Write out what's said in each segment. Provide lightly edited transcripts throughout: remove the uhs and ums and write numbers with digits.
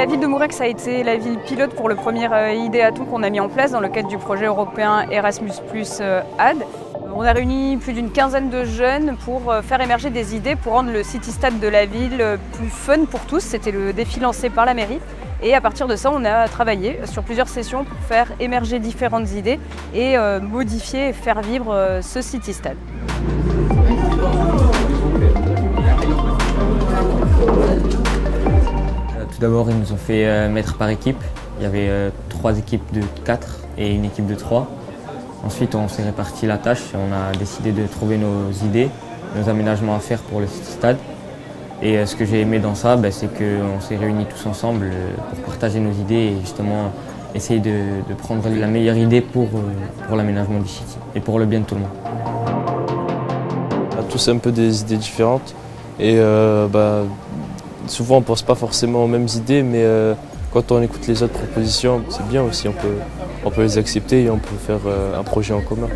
ville de Mourex a été la ville pilote pour le premier idéaton qu'on a mis en place dans le cadre du projet européen Erasmus+ AD. On a réuni plus d'une quinzaine de jeunes pour faire émerger des idées pour rendre le city-stade de la ville plus fun pour tous. C'était le défi lancé par la mairie. Et à partir de ça, on a travaillé sur plusieurs sessions pour faire émerger différentes idées et modifier et faire vivre ce city-stade. Tout d'abord, ils nous ont fait mettre par équipe. Il y avait 3 équipes de 4 et une équipe de 3. Ensuite, on s'est réparti la tâche et on a décidé de trouver nos idées, nos aménagements à faire pour le city-stade. Et ce que j'ai aimé dans ça, c'est qu'on s'est réunis tous ensemble pour partager nos idées et justement essayer de prendre la meilleure idée pour l'aménagement du city et pour le bien de tout le monde. On a tous un peu des idées différentes et souvent on ne pense pas forcément aux mêmes idées, mais quand on écoute les autres propositions, c'est bien aussi, on peut les accepter et on peut faire un projet en commun.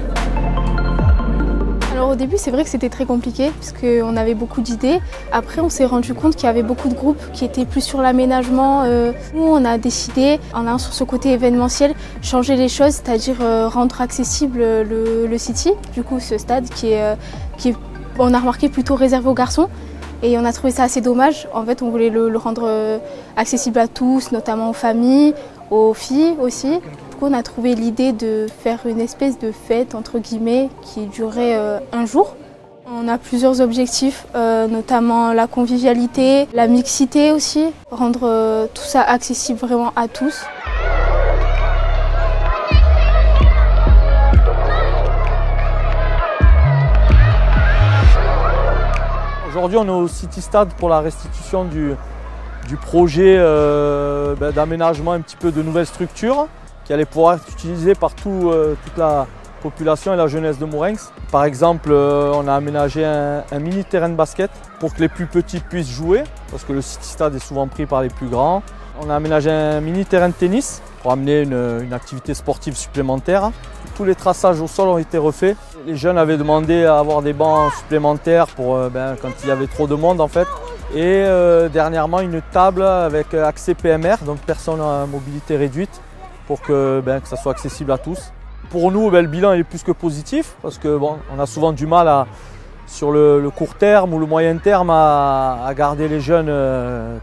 Alors au début, c'est vrai que c'était très compliqué parce qu'on avait beaucoup d'idées. Après, on s'est rendu compte qu'il y avait beaucoup de groupes qui étaient plus sur l'aménagement. Nous, on a décidé, en allant sur ce côté événementiel, changer les choses, c'est-à-dire rendre accessible le city, du coup ce stade qui est, on a remarqué, plutôt réservé aux garçons. Et on a trouvé ça assez dommage. En fait, on voulait le rendre accessible à tous, notamment aux familles, aux filles aussi. Du coup, on a trouvé l'idée de faire une espèce de fête, entre guillemets, qui durerait un jour. On a plusieurs objectifs, notamment la convivialité, la mixité aussi, rendre tout ça accessible vraiment à tous. Aujourd'hui, on est au City Stade pour la restitution du projet d'aménagement un petit peu de nouvelles structures qui allaient pouvoir être utilisées par toute la population et la jeunesse de Mourex. Par exemple, on a aménagé un mini terrain de basket pour que les plus petits puissent jouer, parce que le City Stade est souvent pris par les plus grands. On a aménagé un mini terrain de tennis pour amener une activité sportive supplémentaire. Tous les traçages au sol ont été refaits. Les jeunes avaient demandé à avoir des bancs supplémentaires pour quand il y avait trop de monde en fait. Et dernièrement une table avec accès PMR, donc personnes à mobilité réduite, pour que ça soit accessible à tous. Pour nous, le bilan est plus que positif parce que on a souvent du mal sur le court terme ou le moyen terme à garder les jeunes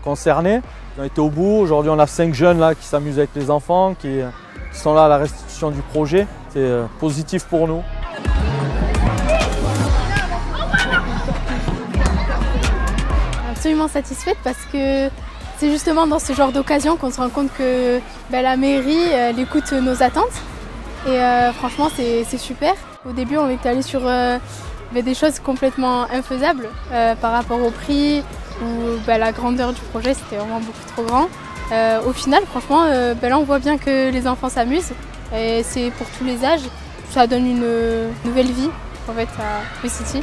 concernés. On a été au bout. Aujourd'hui, on a 5 jeunes là, qui s'amusent avec les enfants, qui sont là à la restitution du projet. C'est positif pour nous. Absolument satisfaite parce que c'est justement dans ce genre d'occasion qu'on se rend compte que la mairie elle écoute nos attentes et franchement c'est super. Au début on était allé sur des choses complètement infaisables par rapport au prix ou la grandeur du projet, c'était vraiment beaucoup trop grand. Au final franchement là on voit bien que les enfants s'amusent et c'est pour tous les âges, ça donne une nouvelle vie en fait à le city.